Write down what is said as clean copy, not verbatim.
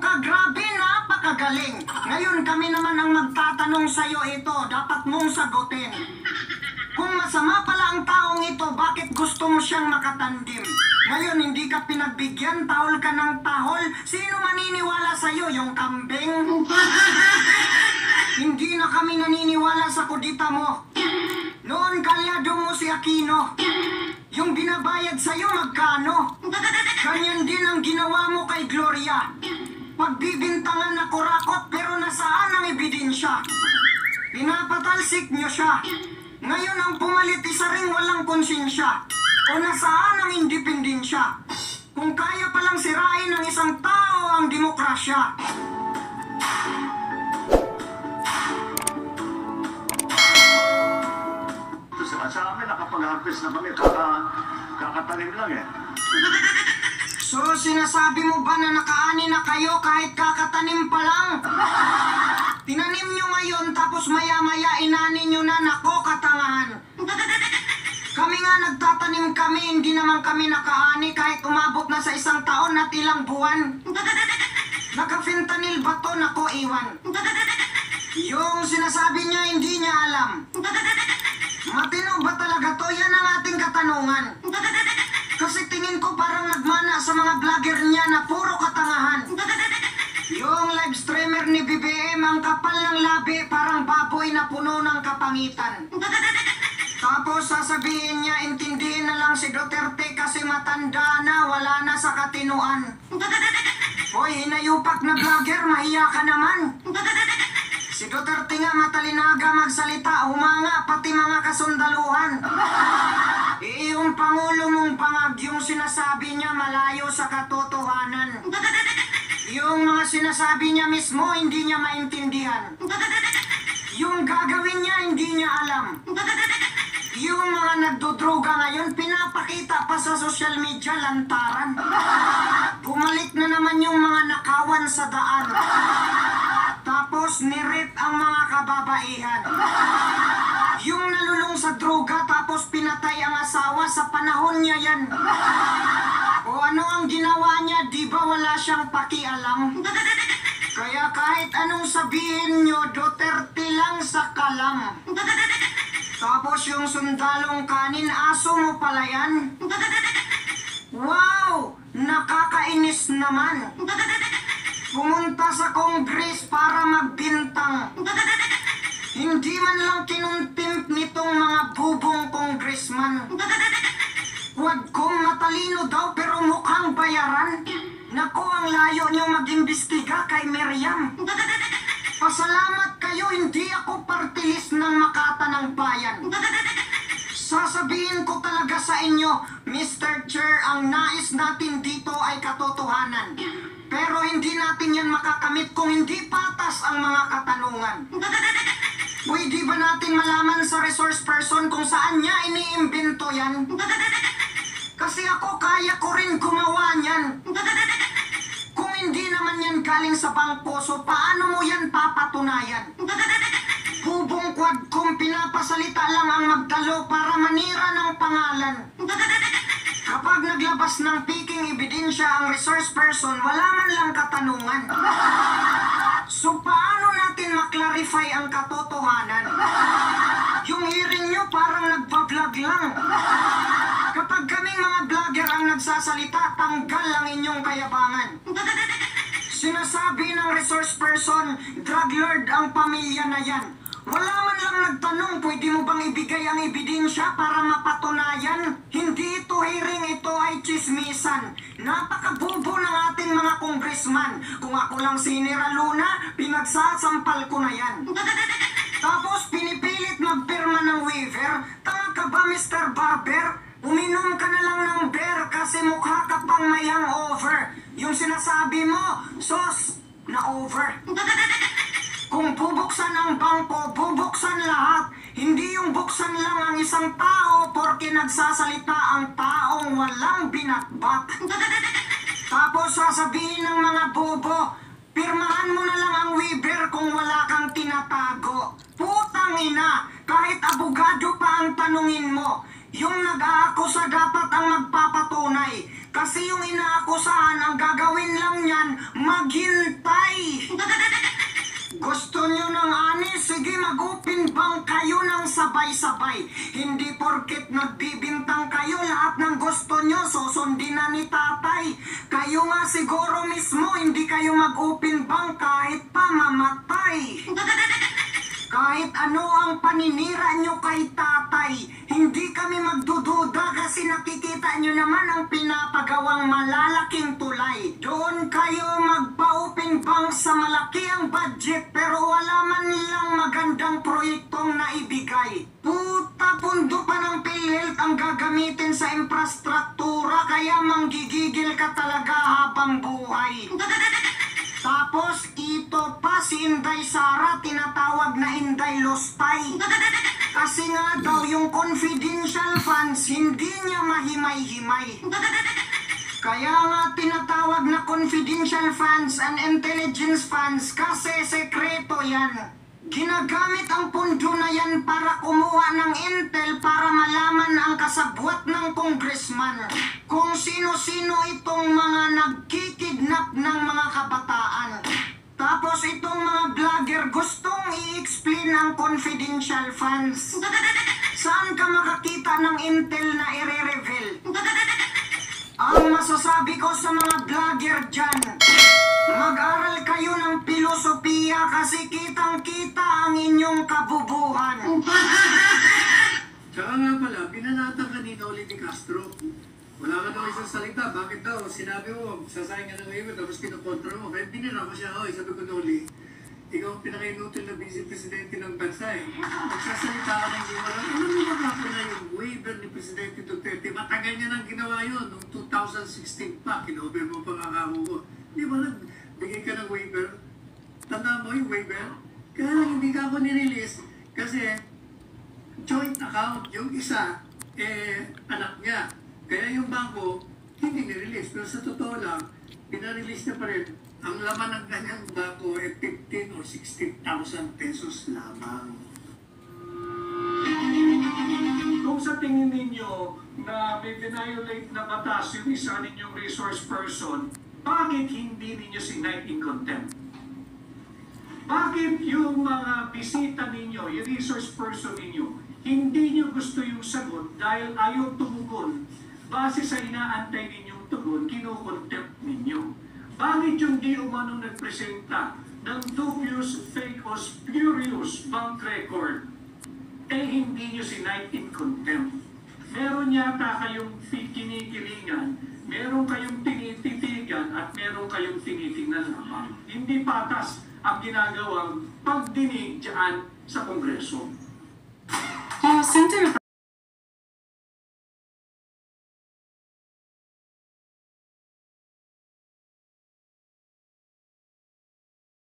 ka, grabe, napakagaling. Ngayon kami naman ang magtatanong sa'yo ito, dapat mong sagutin. Kung masama pala ang taong ito, bakit gusto mo siyang makatandim? Ngayon, hindi ka pinagbigyan, tahol ka ng tahol. Sino maniniwala sa'yo, yung kambing? Hindi na kami naniniwala sa kudita mo. Noon, kalyado mo si Aquino. Yung binabayad sa'yo, magkano? Ganyan din ang ginawa mo kay Gloria. Pagbibintangan na kurakot, pero nasaan ang ebidensya? Pinapatalsik niyo siya. Ngayon ang pumalit, isa ring walang konsensya. O nasaan ang independensya? Kung kaya palang sirain ng isang tao ang demokrasya. Sa amin, nakapag-harvest na kami, kakatanim lang eh. So, sinasabi mo ba na nakaani na kayo kahit kakatanim pa lang? Tinanim nyo ngayon, tapos maya-maya inani nyo na, nako katangahan. Kami nga nagtatanim kami, hindi naman kami nakaani kahit umabot na sa 1 taon at ilang buwan. Naka-fentanyl ba to, nako iwan. Yung sinasabi niya, hindi niya alam. Matino ba talaga to? Yan ang ating katanungan. Kasi tingin ko parang nagmana sa mga vlogger niya na puro katangahan. Yung live streamer ni BBM, ang kapal ng labi, parang baboy na puno ng kapangitan. Tapos sasabihin niya, intindihin na lang si Duterte kasi matanda na, wala na sa katinuan. Hoy, hinayupak na vlogger, mahiya ka naman. Si Duterte nga matalinaga magsalita, humanga pati mga kasundaluhan. Yung Pangulo mong pangag, yung sinasabi niya malayo sa katotohanan. Yung mga sinasabi niya mismo, hindi niya maintindihan. Yung gagawin niya, hindi niya alam. Yung mga nagdodroga ngayon, pinapakita pa sa social media, lantaran. Bumalik na naman yung mga nakawan sa daan. Tapos nirip ang mga kababaihan. Yung nalulung sa droga tapos pinatay ang asawa, sa panahon niya yan. O ano ang ginawa niya, di ba wala siyang pakialam? Kaya kahit anong sabihin nyo, Duterte lang sa kalam. Tapos yung sundalong kanin, aso mo pala yan? Wow! Nakakainis naman. Pumunta sa Congress para magbintang. Hindi man lang kinuntimp nitong mga bubong congressman. Huwag kong matalino daw pero mukhang bayaran. Naku, ang layo niyo mag-imbestiga kay Miriam. Pasalamat kayo, hindi ako partilis ng Makata ng Bayan. Sasabihin ko talaga sa inyo, Mr. Chair, ang nais natin dito ay katotohanan. Pero hindi natin yan makakamit kung hindi patas ang mga katanungan. Pwede ba natin malaman sa resource person kung saan niya iniimbento yan? Kasi ako, kaya ko rin gumawa niyan. Kung hindi naman yan galing sa bangko, so paano mo yan papatunayan? Bubong Quadcom, pinapasalita lang ang magdalo para manira ng pangalan. Kapag naglabas ng peking ebidensya ang resource person, wala man lang katanungan. So paano natin maklarify ang katotohanan? Yung hearing nyo parang nagpa-vlog lang. Kapag kaming mga vlogger ang nagsasalita, tanggal ang inyong kayabangan. Sinasabi ng resource person, drug lord ang pamilya na yan. Wala man lang nagtanong, pwede mo bang ibigay ang ebidensya para mapatunayan? Hindi ito hearing, ito ay chismisan. Napakabubo ng ating mga congressman. Kung ako lang si Nera Luna, pinagsasampal ko na yan. Tapos pinipilit magpirma ng waiver. Tanga ka ba, Mr. Barber? Uminom ka na lang ng beer kasi mukha ka pang may hangover. Yung sinasabi mo, sos, na over. Kung bubuksan ang bangko, bubuksan lahat. Hindi yung buksan lang ang isang tao porke nagsasalita ang taong walang binatbat. Tapos sasabihin ng mga bobo, pirmahan mo na lang ang waiver kung wala kang tinatago. Putang ina, kahit abogado pa ang tanungin mo, yung nag-aakusa dapat ang magpapatunay. Kasi yung inaakusahan, ang gagawin lang niyan, maghintay. sabay-sabay. Hindi porket nagbibintang kayo, lahat ng gusto nyo susundin na ni tatay. Kayo nga siguro mismo, hindi kayo mag-open bank kahit pa mamatay. Kahit ano ang paninira nyo kay tatay, hindi kami magdududa kasi nakikita nyo naman ang pinapagawang malalaking tulay. Doon kayo magpa-open bank sa malaki ang budget pero wala man lang magandang proyektong naibigay. Puta, pundo pa ng PhilHealth ang gagamitin sa infrastruktura kaya manggigigil ka talaga habang buhay. Tapos ito pa si Inday Sara, tinatawag na Inday Lostay. Kasi nga daw yung confidential funds hindi niya mahimay-himay. Kaya nga tinatawag na confidential funds and intelligence funds kasi sekreto yan. Ginagamit ang pundo na yan para kumuha ng intel para malaman ang kasabwat ng congressman. Kung sino-sino itong mga nagkikidnap ng mga kabataan. Tapos itong mga vlogger gustong i-explain ang confidential funds. Saan ka makakita ng intel na i-reveal? Ang masasabi ko sa mga vlogger dyan, mag-aral kayo ng filosofiya kasi kitang-kita ang inyong kabubuhan. Tsaka nga pala, binanatan kanina ulit ni Castro. Wala ka daw isang salita. Bakit daw? Sinabi mo, sasayang ka ng waiver, tapos kinukontra mo. Kaya binira ko siya, oy, sabi ko Noli, ikaw ang pinaka-inutil na vice-presidente ng bansa eh. Magsasalita ka ng hindi mo lang. Alam mo ba ako na yung waiver ni Presidente Duterte? Matagal niya nang ginawa yun. Noong 2016 pa, kinover mo pa nga ako ko. Di ba nagbigay ka ng waiver? Tanda mo yung waiver? Kaya lang hindi ka ako nirelease kasi joint account. Yung isa, anak niya. Kaya yung bangko, hindi nirelease. Pero sa totoo lang, pinarelease na pa rin. Ang laman ng kanyang bangko ay 15 or 16,000 pesos lamang. Kung sa tingin ninyo na may violate na batas yung isa ninyong resource person, bakit hindi ninyo sinight in contempt? Bakit yung mga bisita ninyo, yung resource person ninyo, hindi nyo gusto yung sagot dahil ayaw tumugon? Base sa inaantay ninyong tugon, kinukontempt ninyo. Bakit yung di umanong nagpresenta ng dubious, fake o spurious bank record, hindi nyo sinight in contempt? Meron yata kayong kinikilingan, meron kayong tinititigan, at meron kayong tinitingnan lamang. Hindi patas ang ginagawang pagdinig dyan sa Kongreso. Senator